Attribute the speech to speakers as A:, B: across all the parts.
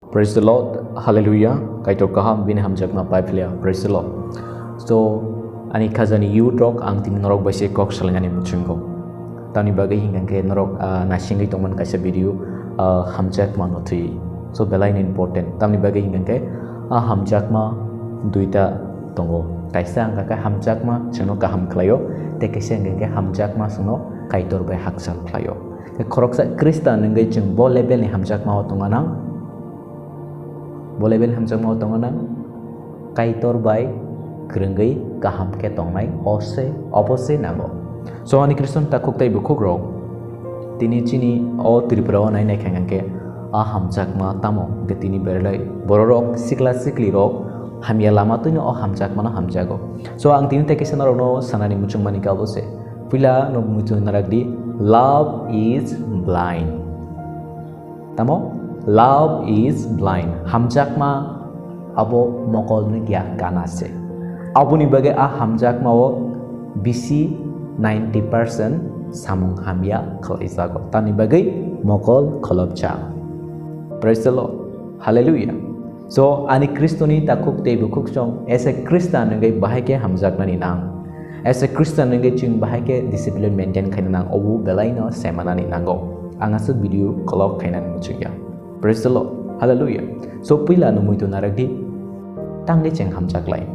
A: Praise the Lord, Hallelujah. Kaitor Kaham, Bini Hamjakma Paiphlaiya. Praise the Lord. So, ani khazani you talk ang tin norok baise kok salangani muchungo. Tani bagai hingang ke norok nasingai tongman kaisa video Hamjakma notui. So belain important. Tani bagai hingang ke Hamjakma duita tongo. Kaisa angka ka Hamjakma chano Kaham klayo. Te kaisa angka ke Hamjakma sono Kaitor bai haksal klayo. Ke koroksa Kristan ngai chung bo level ni Hamjakma tonganang. Boleh ben Hamjakma tonganang Kaitor bai kerenggai Kaham ke tongnai opose nago. So ani Kriston takuk tai bukugro tini chini o Tripura nai nai khangan ke Hamjakma tamo ke tini berlai borok sikla siklirok hamia lama tu no Hamjakma no hamjago. So ang tini teke sana no sanani muchung mani kalbose pila no muchung naragdi love is blind. Tamo love is blind. Hamjakma abo mokol nukya kanase. Abu ni bagai Hamjakma o bisi 90% samung hamya khalisago. Tani bagai mokol kholobcha. Praise the Lord. Hallelujah. So ani Kristoni takuk te bukuk song as a Christian ngai bahai ke Hamjakma ni nang. As a Christian ngai chung bahai ke discipline maintain kaina nang obu belaino semana ni nango. Angasut video kolok kaina muchya. Praise the Lord. Hallelujah. So pila no muito naragdi tangge cheng Hamjaklai.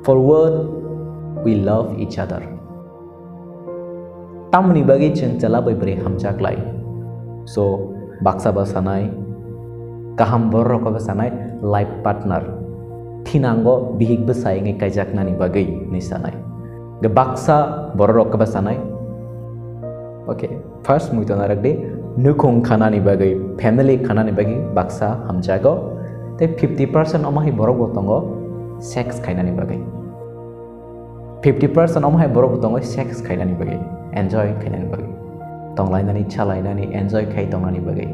A: For word we love each other. Tamni bagi cheng chala bai bre Hamjaklai. So baksa basanai Kaham borok basanai life partner. Thinango bihik besai ngai kajakna ni bagai ni sanai. Ge baksa borok basanai. Okay, first muito naragdi nukung khanani bagai family khanani bagi baksa hamjago te 50% omahi borok botongo sex khainani bagai 50% omahi borok botongo sex khainani bagai enjoy khainani bagai tonglainani chalainani enjoy khai tongani bagai.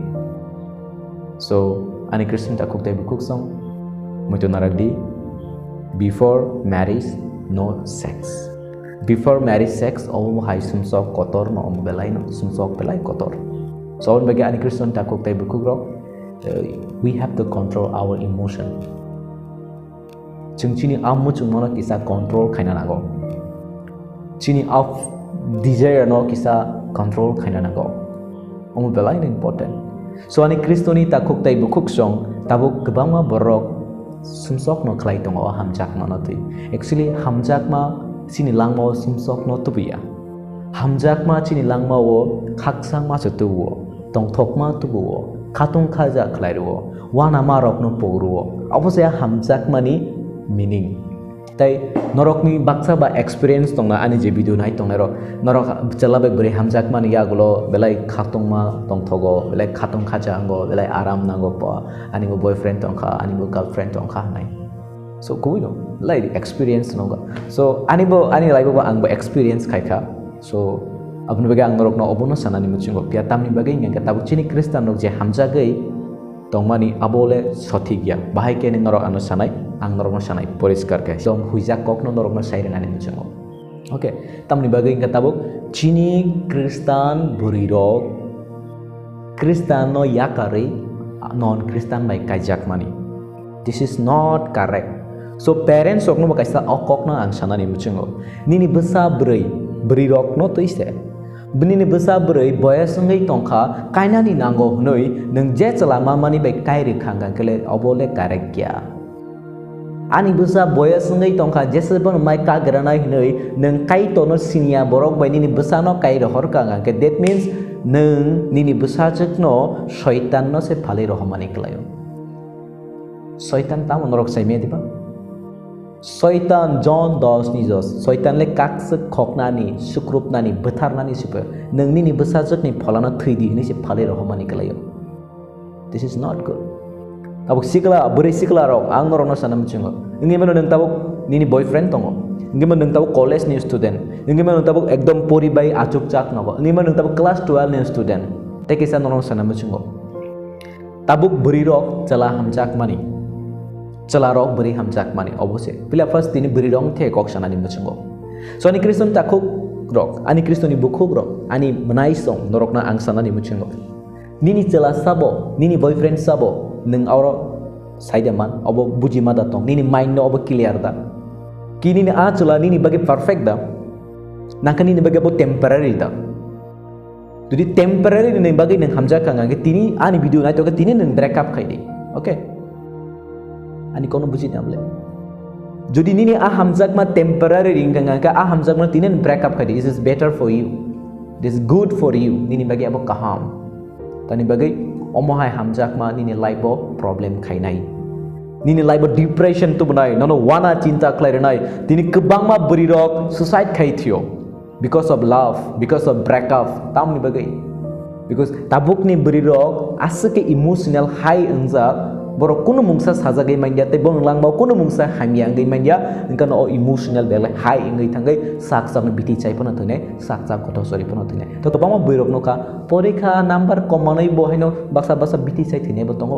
A: So ani Christian takuk te bukuk song mutu naragdi before marriage no sex. Before marriage sex om hai sumsok kotor no om belai no sumsok belai kotor. So bagi ani Kristen takuk tai bukugro we have to control our emotion. Chini amu chungmono kisa control kaina nago. Chini of desire no kisa control kaina nago. Omu belai important. So ani Kristoni takuk tai bukuk song tabuk kebangma borok sumsok no klai tongo Hamjakma no tui. Actually Hamjakma sini langmo sumsok no tubiya. Hamjakma chini langma wo khaksang ma setuwo. Tong thokma tubuo khatung khaja khlairuo wana marok no poruo obose Hamjakma ni meaning tai norok ni baksa ba experience tongna ani je video nai tongnero norok chalabe bre Hamjakma ni yagulo belai khatung ma tong thogo belai khatung khaja ango belai aram nango pa ani go boyfriend tongkha ani go girlfriend tongkha nai. So kuino lai experience nonga. So ani laibo ba angbo experience khaika. So abun bagai ang norok no obono sanani muchungo pia tamni bagai ngeng katabu chini Kristan rok je hamjagai tongmani abole sothigya bahai ke ni norok anu sanai ang norok no sanai poriskar ke dom huijak kok no norok no sairengani muchungo. Okay, tamni bagai katabu chini Kristan burirok Kristan no yakari non Kristan bai kajakmani. This is not correct. So parents ok no bakaisa okok no ang sanani muchungo nini besa burirok no to ise Bini ni besar berai boya sungai tongkha kaina ni nango noi neng je selama mani baik kairi kanggang kele obole karekya. Ani besar boya sungai tongkha je sebon mai ka garanai noi neng Kaitor no sinia borok bai ni besar no kairi hor kanggang ke that means neng nini besar cek no syaitan no se phali rohmani kelayo. Syaitan tamu norok saime diba. Syaitan John dos nijos Syaitan le kakse khoknani sukrupnani betharnani sipe nengni ni besajak ni pholana thidi ni si phale rohmani kelayo. This is not good. Tabuk sikla buri sikla rok ang norok no sanam chungo ngi mano neng tabuk nini boyfriend tongo ngi mano neng tabuk college ni student ngi mano tabuk ekdom pori bai achuk chak nogo ngi mano neng tabuk class 12 ni student tekisa norok sanam chungo tabuk buri rok chala Hamjakma ni Celarok beri Hamjakma ni obose. Pila first tini beri dong the kok sana ni muchungo. So ani Kristen takuk rok, ani Kristen ni bukuk rok, ani menai song norok na ang sana ni muchungo. nini cela sabo nini boyfriend sabo nung oro side man obo buji mada tong nini mind no obo clear da kini ni a cela nini bagi perfect da nangka nini bagi abo temporary da jadi temporary nini bagi nung hamjak kang ke tini ani video na to ke tini nung break up kai di okay ani kono buji namle jadi nini a hamjakma temporary ringkang ke a hamjakma tini break up kai di this is better for you, this is good for you nini bagi abo kaham tani bagai omohai hamjakma nini laibo problem khainai nini laibo depression tu banai nono wana cinta klairenai tini kebangma berirok suicide khaithio because of love because of breakup tam ni bagai because tabuk ni berirok asake emotional high angza borok kuno mungsa sajagai mandia te bong langbau kuno mungsa hamya ngai mandia engkan o emotional bele high ngai thangai saksak biti chai pona thune saksak koto sori pona thune to bangma borokno ka porikha number komanai bo haino baksa baksa biti chai thine bo tongo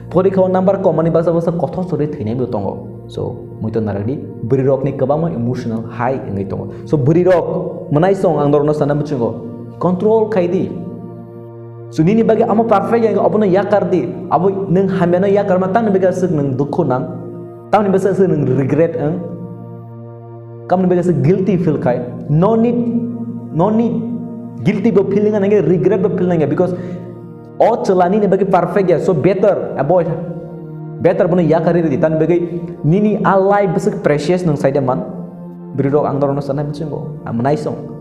A: porikha number komani baksa baksa koto sori thine bo tongo so muito naradi berirok ni kabama emotional high ngai tongo so berirok manai song ang dorno sana bucungo control kaidi so nini bagi amo perfect yang abono yakar di abo neng hamena yakar matang neng begasek neng dukho nang tang neng begasek neng regret ang kam neng begasek guilty feel kai no need guilty bo feeling nang regret bo feeling because all celani neng bagi perfect ya so better avoid better bono yakar di tan bagi nini alai besek precious neng side man berirok ang dorono sana bicungo amanai song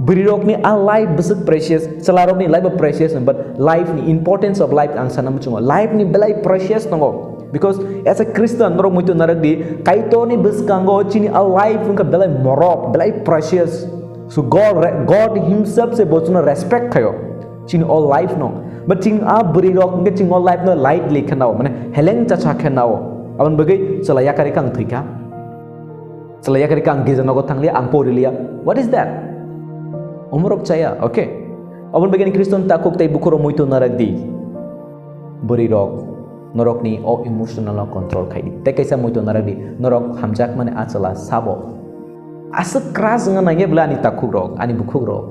A: berirok ni life besek precious selarok ni life precious but life ni importance of life ang sana mucungo life ni belai precious nongo because as a Christian noro muito narak di Kaitor ni beskango chini life nungka belai borok belai precious so God himself se bocuna respect kayo chini all life no but ching berirok nge ching all life no light lekhanao mane heleng chacha khanao aban bagai selaya kari kang thika selaya kari kang gejanogo thangli ang porilia what is that umrok caya, okay. Abon bagian Kristen takuk tay bukuro muito naragdi. Berirok, norok ni o emotional control kaidi. Te kaisa muito naragdi. Norok hamjakma ne achala sabo. Asa keras dengan nanya bela ani takuk rok, ani bukuk rok.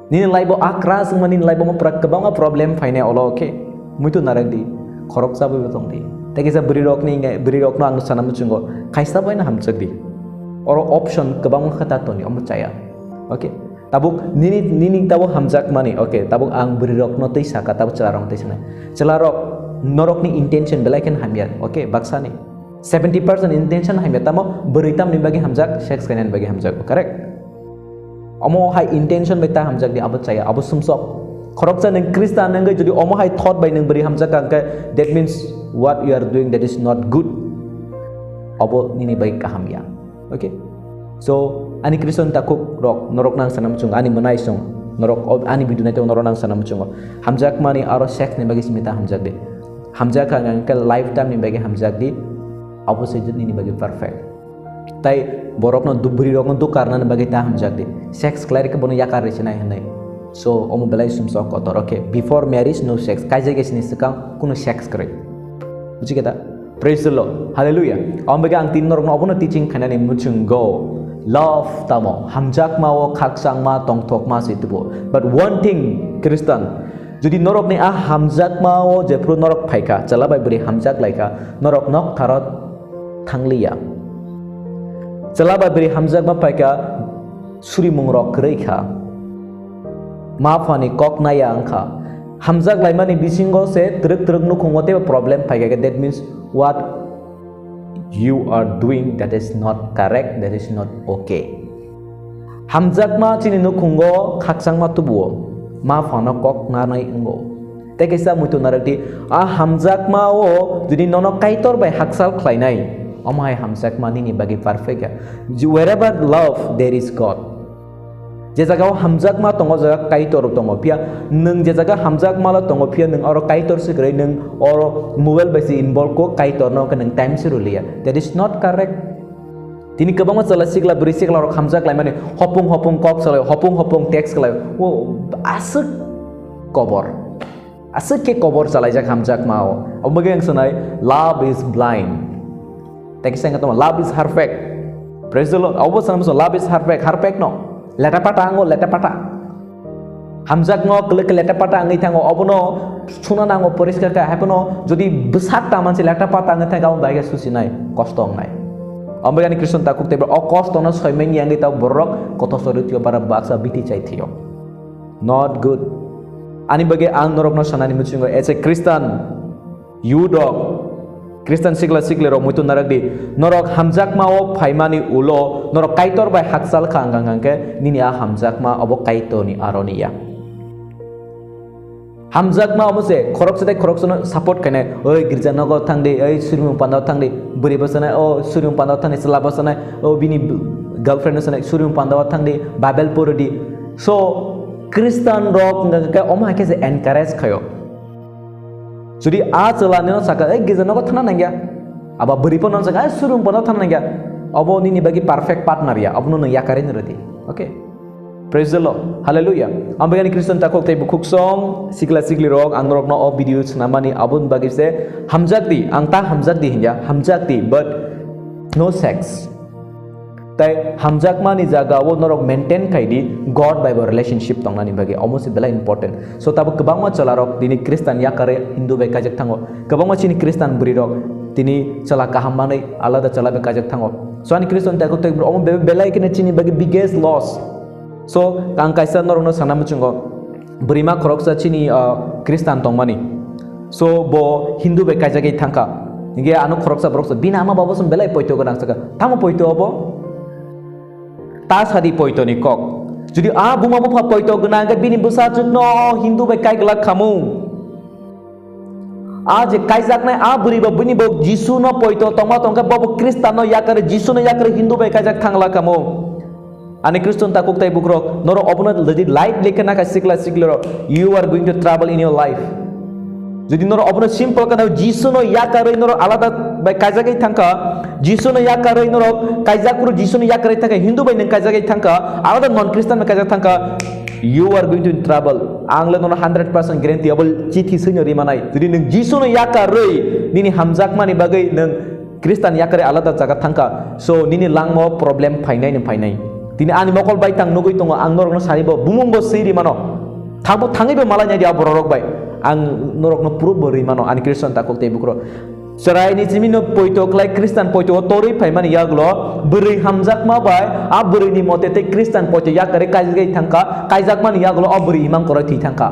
A: Nini laibo akras dengan nini laibo maprak kebanga problem fine olo okay. Muito naragdi. Korok sabo betong di. Te kaisa berirok ni berirok no anu sana mucungo. Kaisa boy na hamjakdi. Oro option kebanga kata toni omo caya, okay. Tabuk nini tabuk hamjakma ni okay tabuk ang berirokno tei saka tabuk celarong tei sana celarok norok ni intention belaikan hamyat okay baksa ni 70% intention hamyat tamo beritam ni bagi hamjak sex kanan bagi hamjak correct omo high intention beta hamjak di abot saya abot sumsop koroksa neng Kristen neng jadi omo high thought by neng beri hamjak angka that means what you are doing that is not good abot nini bagi kahamya okay so ani Kristen takuk rok norok nang sana mucung ani menai song norok ani biduna te norok nang sana mucung hamjakma ni aro sex ni bagi simita hamjak de hamjak ang ke lifetime ni bagi hamjak di apo sejut ni bagi perfect tai borokno dubri rok tu karena bagi ta hamjak de sex clear ke bono yakar rechnai hanai so omo belai sumso kotor okay before marriage no sex kaje ke sini sekang kuno sex kare buci kita praise the Lord hallelujah om bagi ang tin norok no opo teaching kanani mucung go love tamo hamjakmao kaksangma tongtokma situbo but one thing Kristen jadi norok ni hamjakmao jepro norok phaika chalabai beri hamjak laika norok nok tharot thanglia chalabai beri hamjakma phaika suri mungrok kreikha mafani koknaya angkha hamjak laimani bisingo se truk nu khongote problem phaika that means what you are doing that is not correct that is not okay hamjakma chini no khungo khaksangma tubuo ma phano kok nanai ngo te kaisa muito narakti hamjakma o jodi nono Kaitor bai haksal khlainai omai hamjakma ni bagi perfect wherever love there is God je jaga hamjakma tongo jaga Kaitor tongo pia nung je jaga hamjakma la tongo pia nung oro Kaitor sigrai nung oro mobile basi involve ko Kaitor no kanang time sirulia that is not correct tini kabang masala sikla beri sikla ro hamjak lai mane hopung kok salai hopung text kalai o asuk kobor asuk ke kobor salai jak hamjakma o obaga yang sanai love is blind text yang kata love is perfect praise the Lord obo sanam so love is perfect no leta pata Hamjakma kelek leta pata angai tango abono suna nango poriskar ka hapono jodi besat taman si leta pata angai tango baiga susinai kostong nai ambegani Kristen takuk tebe o kostono soimen yang kita borok koto sorutio para baksa biti chai थियो not good ani bage ang norokno sanani muchingo as a Christian you dog Kristen sikla siklirokno mutu naragdi norok Hamjakmao phaimani ulo norok Kaitor bai haksal khangangangke nini a Hamjakma obo Kaitorni aroniya Hamjakma omose khorok support kane oi girja nago thangde oi suryum pandao thangde buri basana o suryum pandao thangde sala basana o bini girlfriend sana suryum pandao thangde babel porodi so Kristen rock ngaka oma ke encourage khayo jodi a chalane no saka ei girja nago thana nangya aba buri pon saka suryum pandao thana nangya abo nini bagi perfect partner ya abno no yakare nrati okay Praise the Lord. Hallelujah. Ambegani Kristen takok tay bukuk song sikla siklirok ang norokno o video namani abun bagi se hamjakdi angta hamjakdi hinja hamjakdi but no sex. Tai hamjakma ni jaga wo norok maintain kaidi God by relationship tongnani bagi almost bela important. So tabu kebangma chalarok dini Kristen yakare Hindu bai kajak thango kebangma chini Kristen burirok tini chala kaham manai alada chala bai kajak thango. So ani Kristen takok tay omo bela ikene chini bagi biggest loss. So kang kaisa norokno sanam chungo brima khoroksa chini Kristen tongmani so bo Hindu be kajagi thangka nge anu khoroksa boroksa bina ama babosum belai poito gonang saka tamo poito obo ta sadi poito ni kok judi a buma bo poito gonang ga bini busa chukno Hindu be kai gla khamu आज काइजाक ने आ बुरी बो बनी बो जिसु no poito tongma tongka bo Kristen no yakare jisu no yakare Hindu be kajak thangla kamo Ani Kristen takuk tay bukrok noro opona jadi light lekena ka sikla sikliro you are going to trouble in your life jadi noro opona simple kana jisu no yakare noro alada bai kajagai thangka jisu no yakare noro kaijakuru jisu no yakare thangka Hindu bai nang kajagai thangka alada non Kristen bai kajak thangka you are going to in trouble angle noro 100% guarantee abul chithi senyori manai jadi nang jisu no yakare nini Hamjakma ni bagai nang Kristen yakare alada jaga thangka so nini langmo problem phainai ni phainai Tini ani mokol bai tang nugui tongo ang norok no saribo bumung bo siri mano tangbo tangi be malanya dia borok bai ang norok no puru beri mano ani Kristen takok te bukro serai ni jimino poito klai Kristen poito tori pai mani yaglo beri Hamjakma bai a beri ni mote te Kristen poito yakare kaigai thangka kaijakma ni yaglo a beri imam koroi thi thangka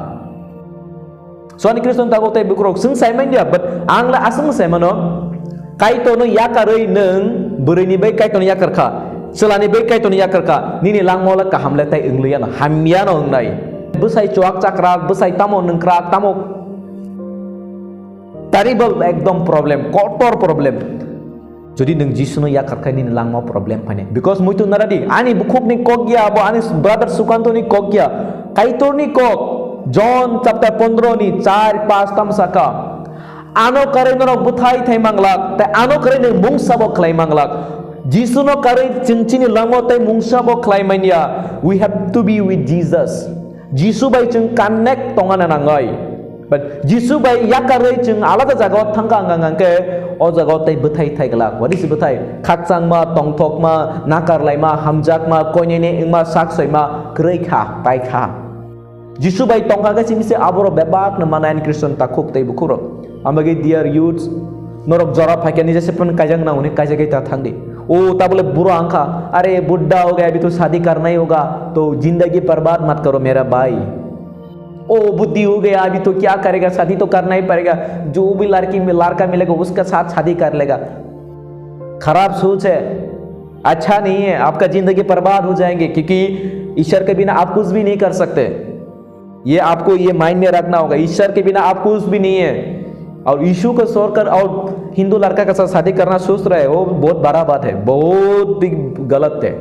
A: so ani Kristen takok te bukro sung sai man dia but ang la asung sai mano Kaitor no yakare neng beri ni bai Kaitor yakarka Selani bai Kaitorni yakarka nini langmola kaham letai englian hamyano ngnai busai cuak cakrak busai tamo nengkrak tamo terrible ekdom problem kotor problem jadi neng jisu no yakarka nini langmo problem pane because muitu naradi ani bukhuk ni kokya bo ani Br.Sukanta ni kokya Kaitorni kok John chapter 15 ni 4 5 tam saka ano kare no buthai thai manglak ta ano kare ne mungsa bo klai manglak Jisu no kare cincini langotai mungsa bo klaimania we have to be with Jesus Jisu bai chung connect tongan nangai but Jisu bai yakare chung alada jaga thangka angangke o jaga tai buthai thai galak what is buthai khakchang ma tongthok ma nakar lai ma Hamjakma koinene ingma saksoi ma krei kha pai kha Jisu bai tongka ga chimse aboro bebak na manan Kristen takuk tai bukuro amage dear youths norok jora phakani jese pun kajang na uni kajagai ta thangdi ओ तब बोले बुरा आंखा अरे बुढ़ा हो गया अभी तो शादी करना ही होगा तो जिंदगी बर्बाद मत करो मेरा भाई ओ बुद्धि हो गया अभी तो क्या करेगा शादी तो करना ही पड़ेगा जो भी लड़का मिलेगा उसका साथ शादी कर लेगा खराब सोच है अच्छा नहीं है आपका जिंदगी बर्बाद हो जाएंगे क्योंकि ईश्वर के बिना आप कुछ भी नहीं कर सकते ये आपको ये माइंड में रखना होगा ईश्वर के बिना आप कुछ भी नहीं है और यीशु को छोड़कर और हिंदू लड़का के साथ शादी करना सोच रहे हो बहुत बड़ा बात है बहुत ही गलत है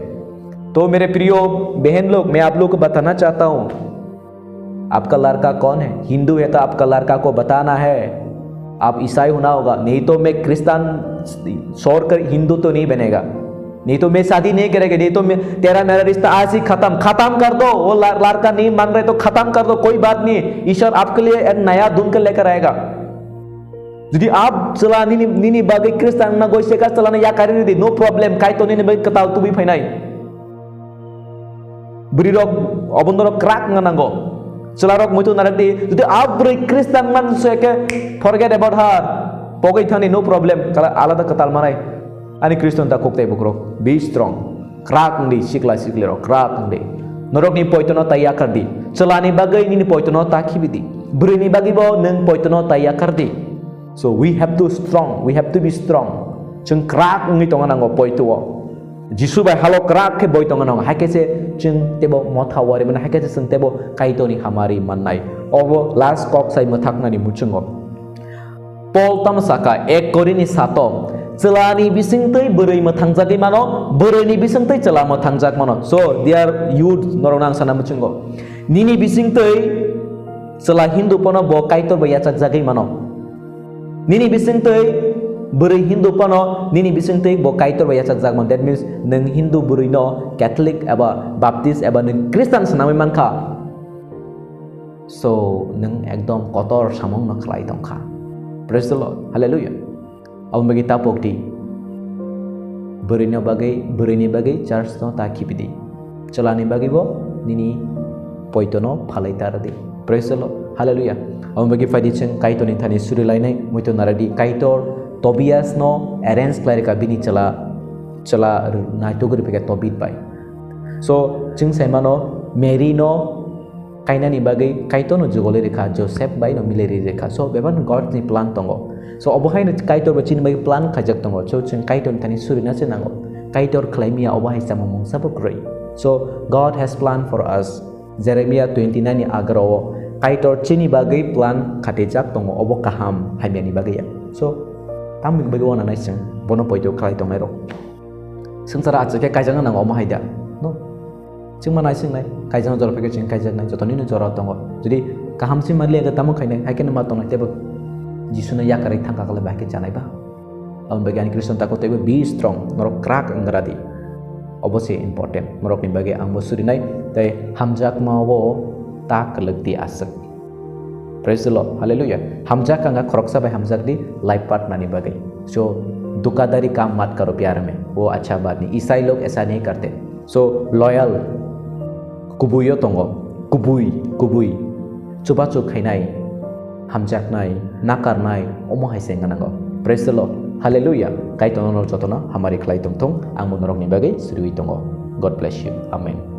A: तो मेरे प्रियो बहन लोग मैं आप लोग को बताना चाहता हूं आपका लड़का कौन है हिंदू है तो आपका लड़का को बताना है आप ईसाई होना होगा नहीं तो मैं क्रिश्चियन छोड़कर हिंदू तो नहीं बनेगा नहीं तो मैं शादी नहीं करेगा नहीं तो मैं तेरा मेरा रिश्ता आज ही खत्म कर दो वो लड़का नहीं मान रहे तो खत्म कर दो कोई बात नहीं ईश्वर आपके लिए एक नया धुन कर लेकर आएगा Jadi ab sela nini bagai Kristen na goise ka sela na yakari ni no problem kai to nini bagai ketal tubi phainai brirok obondoro crack nganango Celarok mutu narati, jadi abri Kristen man sueke forget about her. Pogai thani no problem. Kalau alada ketal marai, ani Kristen tak koktai bukrok. Be strong. Krak ndi sikla siklirok krak ndi. Norok ni poitono tayakar di. Celani bagai ni poitono takibidi. Brini bagi bo neng poitono tayakar di. So we have to strong. We have to be strong. Jeng krak ngi tongan anggo poituo. Jisu bai halo krak ke boy tongan anggo. Hakese jeng tebo mothawari mana hakese seng tebo Kaitorni hamari mannai. Obo last Kokthai Mwthangnai ni mucungo. Pol tamsaka ek korini sato. Celani bisingtui beri mwthangjagi mano. Beri ni bisingtui cela mwthangjak mano. So there youth norong sana mucungo. Nini bisingtui cela Hindu pono bo Kaitor bayacak jagi mano. Nini bisingtui beri Hindu pono nini bisingtui bo Kaitor bayacak jag mano. That means neng Hindu beri no Catholic aba Baptist aba neng Kristen senami manka. So neng ekdom kotor samong na khlai tongkha. Praise the Lord. Hallelujah. Abang bagi tapok di beri ni bagai church no takipidi. Celani bagi bo nini poitono phalai taradi. Praise the Lord. Hallelujah. Abang bagi Phaidi cheng Kaitorni thani suhrilainai mwthangnai Kaitor Tobias no arrange clarika Bini cela naitogri peke tobit pai. So cheng semano Mary no kaina ni bagai Kaitor no jugole rekha Joseph bai no mileri rekha. So beban God ni plan tongo. So obahai no Kaitor bachin bagai plan khajak tongo. So cheng Kaitorni thani surina chenango. Kaitor klaimia obahai samomong sabokrai. So God has planned for us. Jeremiah 29 ni agro Kaitor chini bagai plan khatejak tongo obo Kaham Hamyani bagai ya. So tamik bagai wana naiseng bono poito khlai tongai ro. Sengsara achake kaijang nang oma haida. No. Ching mana sing nai kaijang jor peke ching kaijang nai jotoni no jora tongo. Jadi Kaham sim marli aga tamu khainai haikene ma tongai tebo Jisu na yakari thangka kala bahke janai ba. Am bagai Kristen takut tebo be strong norok krak ngradi. Obviously important norok ni bagai ang bosurinai tai Hamjakmao wo tak kelekti asek. Praise the Lord. Hallelujah. Hamjak का खरोक्सा भाई हमजक दी life partner नहीं बगई. So दुकादारी काम मत करो प्यार में. वो अच्छा बात नहीं. ईसाई लोग ऐसा नहीं करते. So loyal. कुबुयो तोंगो. कुबुई. चुपा चुप खाइनाई. हमजक नाई. नाकार नाई. ओमो हाई सेंगा नंगो. Praise the Lord. Hallelujah. Kaitor no joto no hamari khlai tong tong ang monorok ni bagai sriwi tongo. God bless you. Amen.